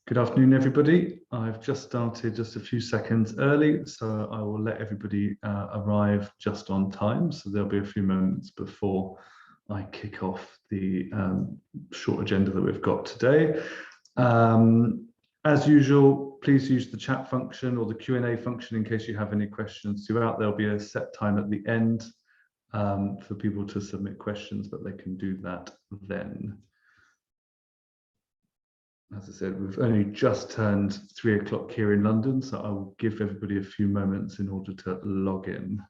Good afternoon, everybody. I've just started just a few seconds early, so I will let everybody arrive just on time. So there'll be a few moments before I kick off the short agenda that we've got today. As usual, please use the chat function or the Q&A function in case you have any questions throughout. There'll be a set time at the end for people to submit questions, but they can do that then. As I said, we've only just turned 3 o'clock here in London, so I will give everybody a few moments in order to log in.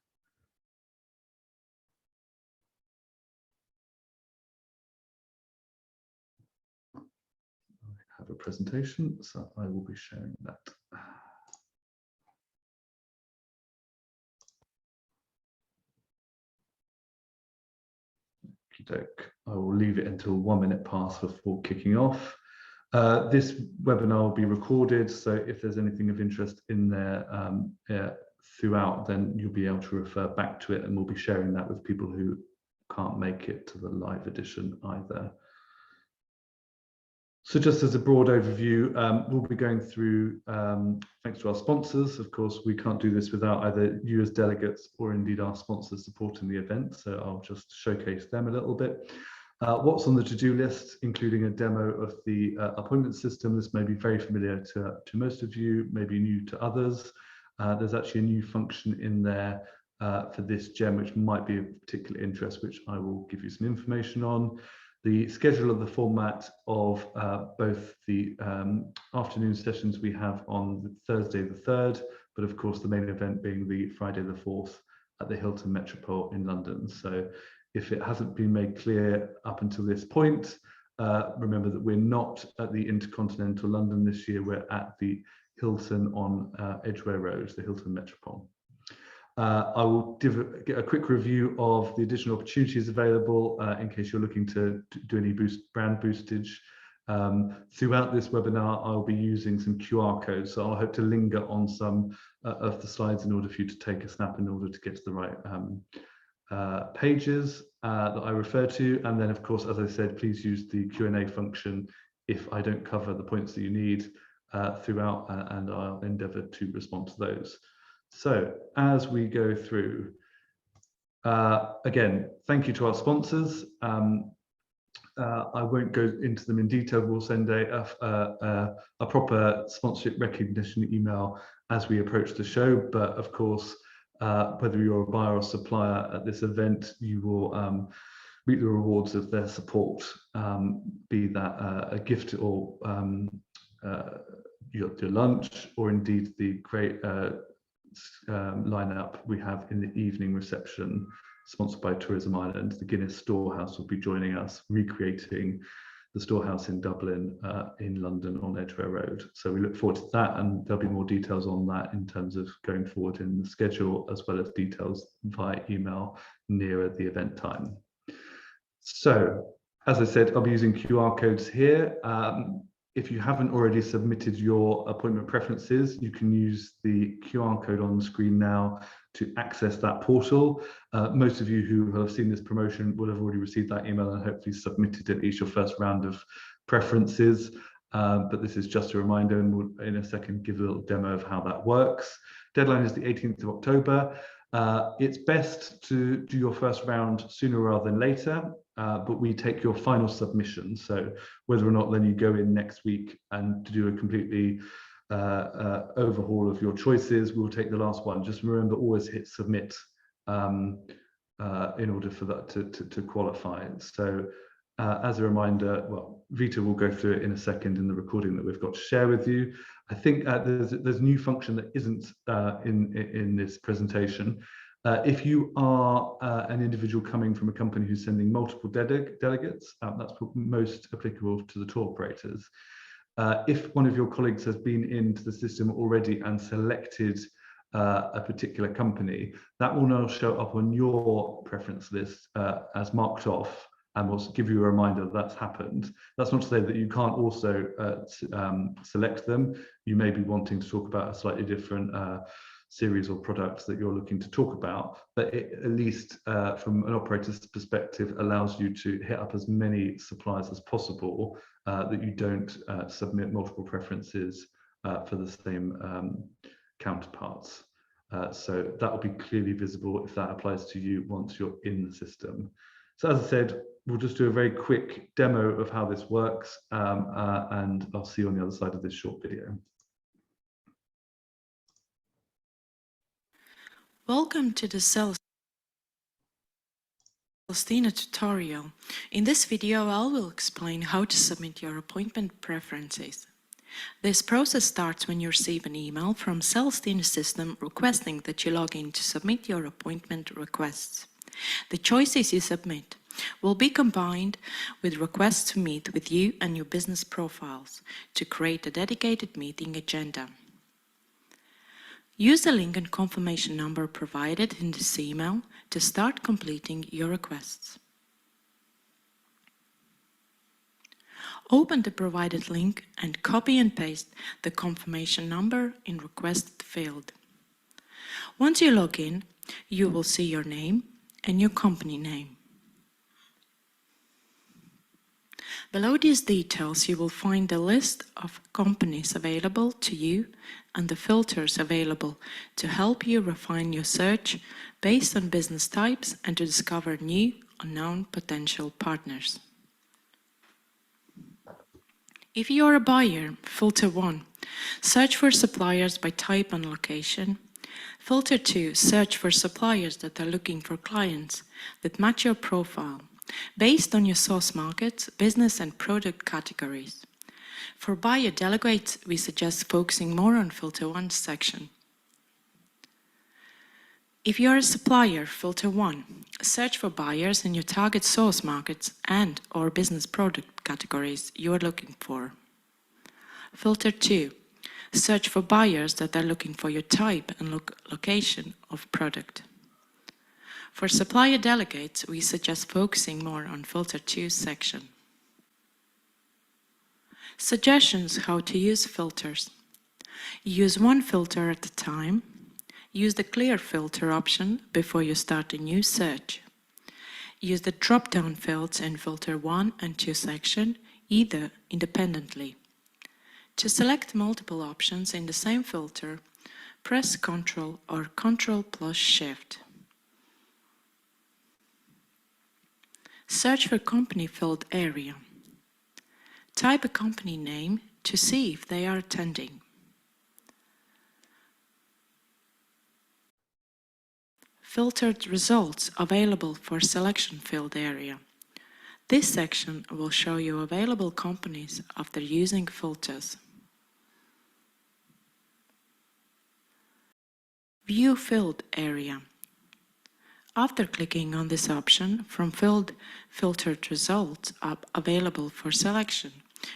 I have a presentation, so I will be sharing that. I will leave it until 1 minute past before kicking off. This webinar will be recorded, so if there's anything of interest in there throughout, then you'll be able to refer back to it, and we'll be sharing that with people who can't make it to the live edition either. So just as a broad overview, we'll be going through, thanks to our sponsors. Of course, we can't do this without either you as delegates or indeed our sponsors supporting the event, so I'll just showcase them a little bit. What's on the to-do list, including a demo of the appointment system. This may be very familiar to most of you, maybe new to others. There's actually a new function in there for this gem, which might be of particular interest, which I will give you some information on. The schedule of the format of both the afternoon sessions we have on Thursday the 3rd, but of course the main event being the Friday the 4th at the Hilton Metropole in London. So if it hasn't been made clear up until this point, remember that we're not at the Intercontinental London this year, we're at the Hilton on Edgware Road, the Hilton Metropole. I will give a quick review of the additional opportunities available in case you're looking to do any brand boostage. Throughout this webinar, I'll be using some QR codes, so I'll hope to linger on some of the slides in order for you to take a snap in order to get to the right pages that I refer to. And then, of course, as I said, please use the Q&A function if I don't cover the points that you need throughout, and I'll endeavour to respond to those. So as we go through, again, thank you to our sponsors. I won't go into them in detail. We'll send a proper sponsorship recognition email as we approach the show, but of course, whether you're a buyer or supplier at this event, you will reap the rewards of their support, be that a gift or your lunch, or indeed the great lineup we have in the evening reception sponsored by Tourism Ireland. The Guinness Storehouse will be joining us, recreating the Storehouse in Dublin, in London on Edgware Road. So we look forward to that, and there'll be more details on that in terms of going forward in the schedule, as well as details via email nearer the event time. So, as I said, I'll be using QR codes here. If you haven't already submitted your appointment preferences, you can use the QR code on the screen now to access that portal. Most of you who have seen this promotion will have already received that email and hopefully submitted at least your first round of preferences. But this is just a reminder, and we'll in a second give a little demo of how that works. Deadline is the 18th of October. It's best to do your first round sooner rather than later, but we take your final submission. So whether or not then you go in next week and to do a completely overhaul of your choices, we'll take the last one. Just remember, always hit submit in order for that to qualify. So as a reminder, well, Vita will go through it in a second in the recording that we've got to share with you. I think there's a new function that isn't in this presentation. If you are an individual coming from a company who's sending multiple delegates, that's most applicable to the tour operators. If one of your colleagues has been into the system already and selected a particular company, that will now show up on your preference list as marked off, and we'll give you a reminder that's happened. That's not to say that you can't also select them. You may be wanting to talk about a slightly different series or products that you're looking to talk about, but it, at least from an operator's perspective, allows you to hit up as many suppliers as possible, that you don't submit multiple preferences for the same counterparts. So that will be clearly visible if that applies to you once you're in the system. So as I said, we'll just do a very quick demo of how this works, and I'll see you on the other side of this short video. Welcome to the Celestina tutorial. In this video, I will explain how to submit your appointment preferences. This process starts when you receive an email from Celestina system requesting that you log in to submit your appointment requests. The choices you submit will be combined with requests to meet with you and your business profiles to create a dedicated meeting agenda. Use the link and confirmation number provided in this email to start completing your requests. Open the provided link and copy and paste the confirmation number in requested field. Once you log in, you will see your name and your company name. Below these details, you will find a list of companies available to you and the filters available to help you refine your search based on business types and to discover new unknown potential partners. If you are a buyer, filter 1, search for suppliers by type and location. Filter 2, search for suppliers that are looking for clients that match your profile, based on your source markets, business and product categories. For buyer delegates, we suggest focusing more on filter 1 section. If you are a supplier, filter 1, search for buyers in your target source markets and or business product categories you are looking for. Filter 2, search for buyers that are looking for your type and location of product. For supplier delegates, we suggest focusing more on filter 2 section. Suggestions how to use filters. Use one filter at a time. Use the clear filter option before you start a new search. Use the drop-down fields in filter 1 and 2 section, either independently. To select multiple options in the same filter, press Ctrl or Ctrl plus Shift. Search for company field area. Type a company name to see if they are attending. Filtered results available for selection field area. This section will show you available companies after using filters. View field area. After clicking on this option, from field filtered results available for selection,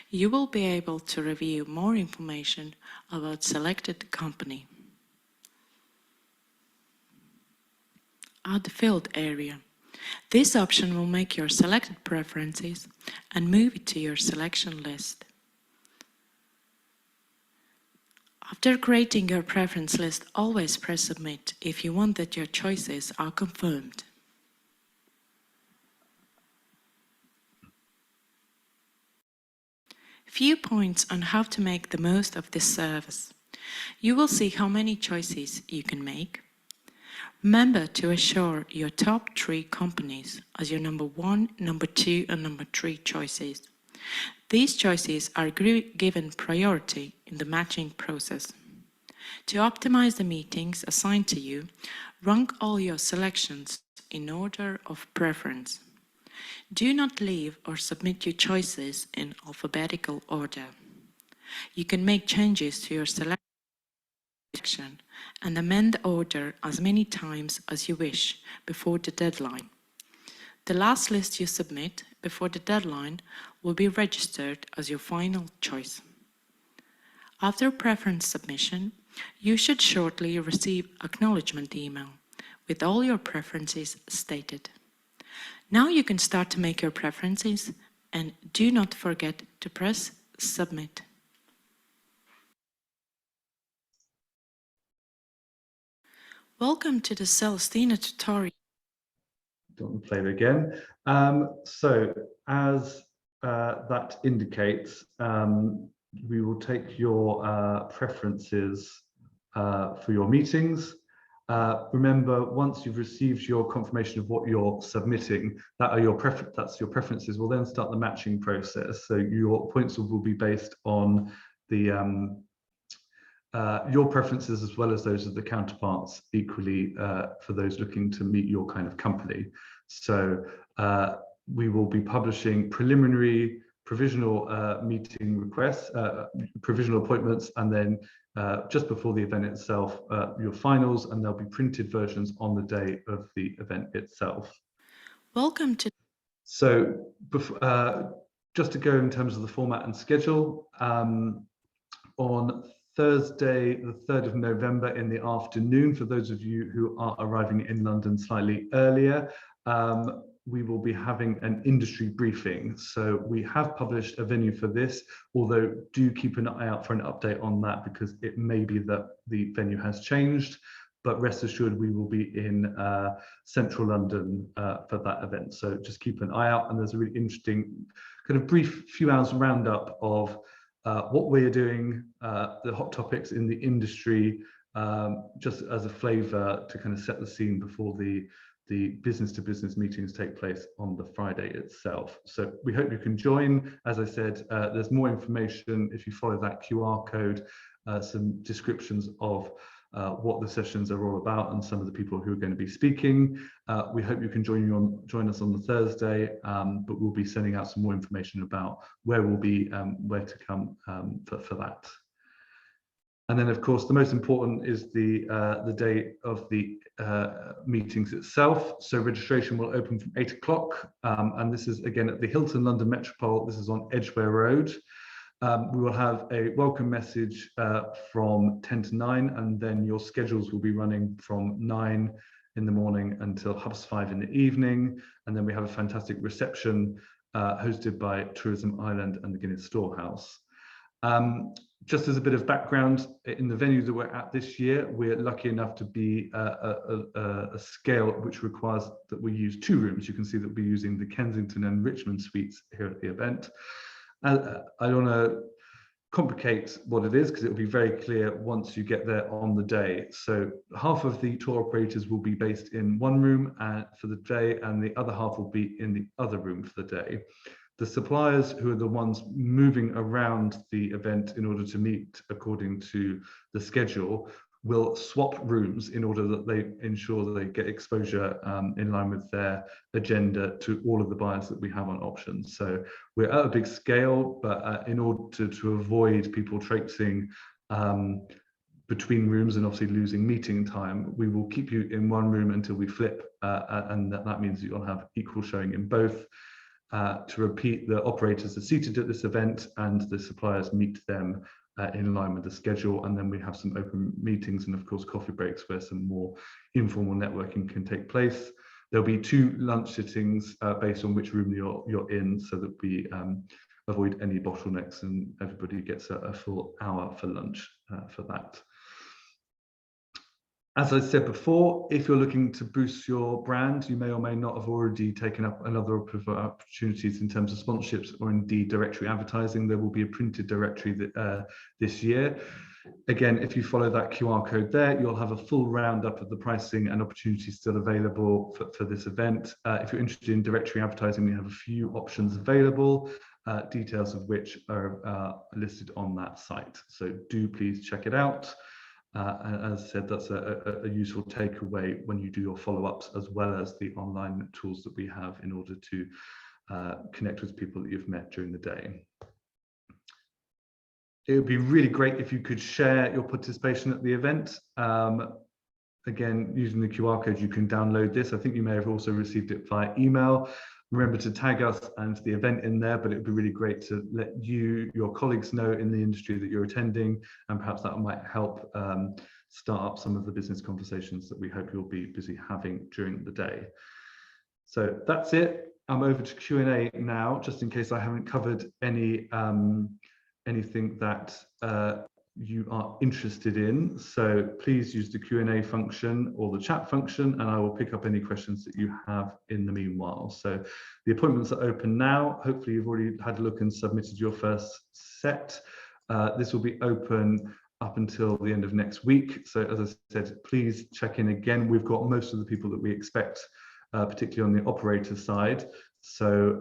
you will be able to review more information about selected company. Add field area. This option will make your selected preferences and move it to your selection list. After creating your preference list, always press Submit if you want that your choices are confirmed. Few points on how to make the most of this service. You will see how many choices you can make. Remember to assure your top 3 companies as your number 1, number 2 and number 3 choices. These choices are given priority in the matching process. To optimize the meetings assigned to you, rank all your selections in order of preference. Do not leave or submit your choices in alphabetical order. You can make changes to your selection and amend the order as many times as you wish before the deadline. The last list you submit before the deadline will be registered as your final choice. After preference submission, you should shortly receive acknowledgement email with all your preferences stated. Now you can start to make your preferences and do not forget to press Submit. Welcome to the Celestina tutorial. Don't play it again. So as that indicates, we will take your preferences for your meetings. Remember, once you've received your confirmation of what you're submitting, that's your preferences. We'll then start the matching process. So your points will be based on the your preferences as well as those of the counterparts equally for those looking to meet your kind of company. So we will be publishing preliminary provisional meeting requests, provisional appointments, and then just before the event itself, your finals, and there'll be printed versions on the day of the event itself. Welcome to. So just to go in terms of the format and schedule, on Thursday, the 3rd of November in the afternoon, for those of you who are arriving in London slightly earlier, we will be having an industry briefing. So we have published a venue for this, although do keep an eye out for an update on that because it may be that the venue has changed, but rest assured we will be in central London for that event. So just keep an eye out, and there's a really interesting kind of brief few hours roundup of what we're doing, the hot topics in the industry, just as a flavour to kind of set the scene before the business-to-business meetings take place on the Friday itself. So we hope you can join. As I said, there's more information if you follow that QR code, some descriptions of what the sessions are all about and some of the people who are going to be speaking. We hope you can join us on the Thursday, but we'll be sending out some more information about where we'll be, where to come for that. And then, of course, the most important is the day of the meetings itself. So registration will open from 8 o'clock, and this is again at the Hilton London Metropole. This is on Edgware Road. We will have a welcome message from 10 to 9, and then your schedules will be running from 9 in the morning until 5:30 in the evening. And then we have a fantastic reception hosted by Tourism Ireland and the Guinness Storehouse. Just as a bit of background, in the venue that we're at this year, we're lucky enough to be a scale which requires that we use 2 rooms. You can see that we're using the Kensington and Richmond suites here at the event. I don't want to complicate what it is because it will be very clear once you get there on the day. So half of the tour operators will be based in one room for the day, and the other half will be in the other room for the day. The suppliers, who are the ones moving around the event in order to meet according to the schedule, will swap rooms in order that they ensure that they get exposure in line with their agenda to all of the buyers that we have on options. So we're at a big scale, but in order to avoid people traipsing between rooms and obviously losing meeting time, we will keep you in one room until we flip, and that means you'll have equal showing in both. To repeat, the operators are seated at this event and the suppliers meet them in line with the schedule, and then we have some open meetings and of course coffee breaks where some more informal networking can take place. There'll be 2 lunch sittings based on which room you're in, so that we avoid any bottlenecks and everybody gets a full hour for lunch for that. As I said before, if you're looking to boost your brand, you may or may not have already taken up another opportunities in terms of sponsorships or indeed directory advertising. There will be a printed directory this year. Again, if you follow that QR code there, you'll have a full roundup of the pricing and opportunities still available for this event. If you're interested in directory advertising, we have a few options available, details of which are listed on that site. So do please check it out. And as I said, that's a useful takeaway when you do your follow-ups, as well as the online tools that we have in order to connect with people that you've met during the day. It would be really great if you could share your participation at the event. Again, using the QR code, you can download this. I think you may have also received it via email. Remember to tag us and the event in there, but it would be really great to let your colleagues know in the industry that you're attending, and perhaps that might help start up some of the business conversations that we hope you'll be busy having during the day. So that's it. I'm over to Q&A now, just in case I haven't covered anything that you are interested in. So please use the Q&A function or the chat function, and I will pick up any questions that you have in the meanwhile. So the appointments are open now. Hopefully you've already had a look and submitted your first set. This will be open up until the end of next week. So as I said, please check in again. We've got most of the people that we expect, particularly on the operator side. So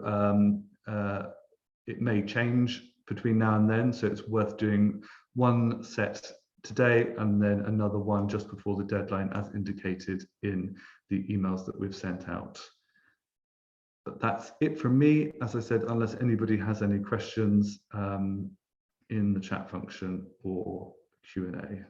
it may change between now and then. So it's worth doing one set today and then another one just before the deadline, as indicated in the emails that we've sent out. But that's it from me. As I said, unless anybody has any questions in the chat function or Q&A.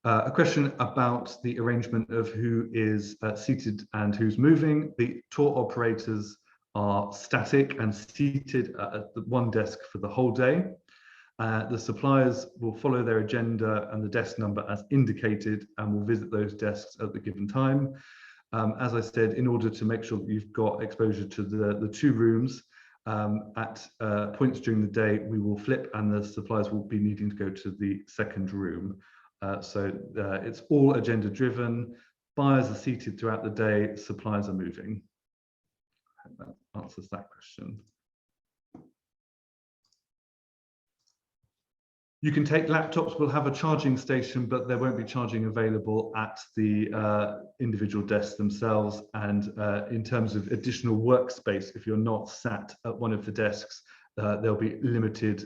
A question about the arrangement of who is seated and who's moving. The tour operators are static and seated at the one desk for the whole day. The suppliers will follow their agenda and the desk number as indicated and will visit those desks at the given time. As I said, in order to make sure that you've got exposure to the two rooms, at points during the day, we will flip and the suppliers will be needing to go to the second room. So it's all agenda driven. Buyers are seated throughout the day, suppliers are moving. I hope that answers that question. You can take laptops. We'll have a charging station, but there won't be charging available at the individual desks themselves. And in terms of additional workspace, if you're not sat at one of the desks, there'll be limited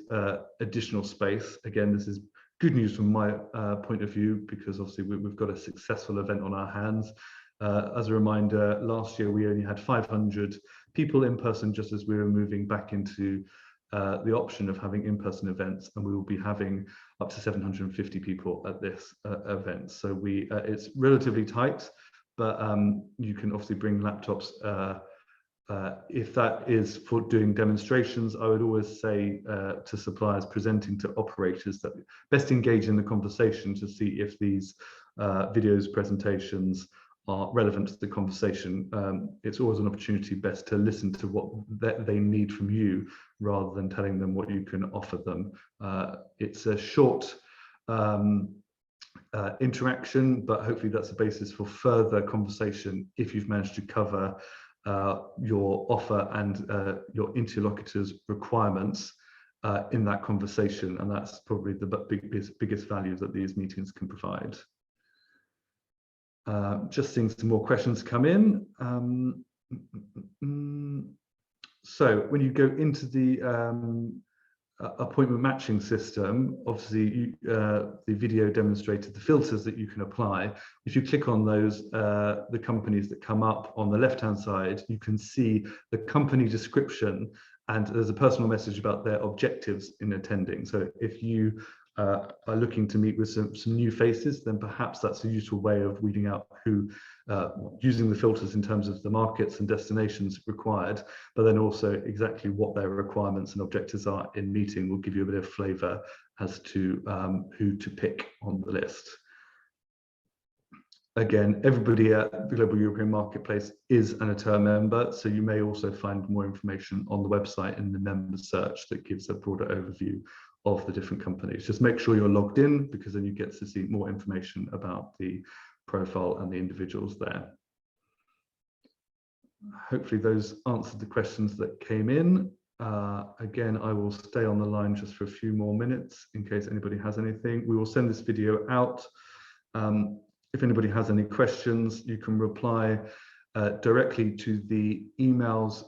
additional space. Again, this is good news from my point of view, because obviously we've got a successful event on our hands. As a reminder, last year we only had 500 people in person, just as we were moving back into the option of having in-person events, and we will be having up to 750 people at this event. So it's relatively tight, but you can obviously bring laptops. If that is for doing demonstrations, I would always say to suppliers presenting to operators that best engage in the conversation to see if these videos, presentations are relevant to the conversation. It's always an opportunity best to listen to what they need from you rather than telling them what you can offer them. It's a short interaction, but hopefully that's a basis for further conversation if you've managed to cover your offer and your interlocutor's requirements in that conversation, and that's probably the biggest value that these meetings can provide. Just seeing some more questions come in. So when you go into the appointment matching system, obviously the video demonstrated the filters that you can apply. If you click on those, the companies that come up on the left-hand side, you can see the company description, and there's a personal message about their objectives in attending. So if you are looking to meet with some new faces, then perhaps that's a useful way of weeding out who, using the filters in terms of the markets and destinations required, but then also exactly what their requirements and objectives are in meeting will give you a bit of flavour as to who to pick on the list. Again, everybody at the Global European Marketplace is an ETOA member, so you may also find more information on the website in the member search that gives a broader overview of the different companies. Just make sure you're logged in, because then you get to see more information about the profile and the individuals there. Hopefully those answered the questions that came in. Again, I will stay on the line just for a few more minutes in case anybody has anything. We will send this video out. If anybody has any questions, you can reply directly to the emails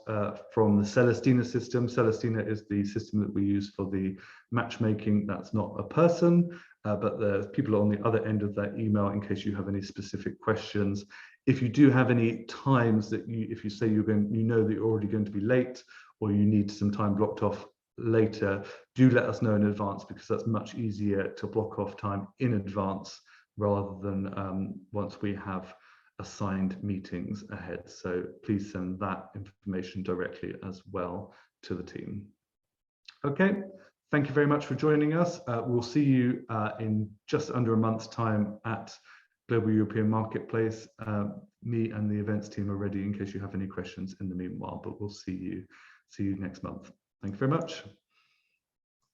from the Celestina system. Celestina is the system that we use for the matchmaking. That's not a person, but there's people on the other end of that email in case you have any specific questions. If you do have any times that if you say you know that you're already going to be late, or you need some time blocked off later, do let us know in advance, because that's much easier to block off time in advance rather than once we have assigned meetings ahead. So please send that information directly as well to the team. Okay, thank you very much for joining us. We'll see you in just under a month's time at Global European Marketplace. Me and the events team are ready in case you have any questions in the meanwhile, but we'll see you next month. Thank you very much.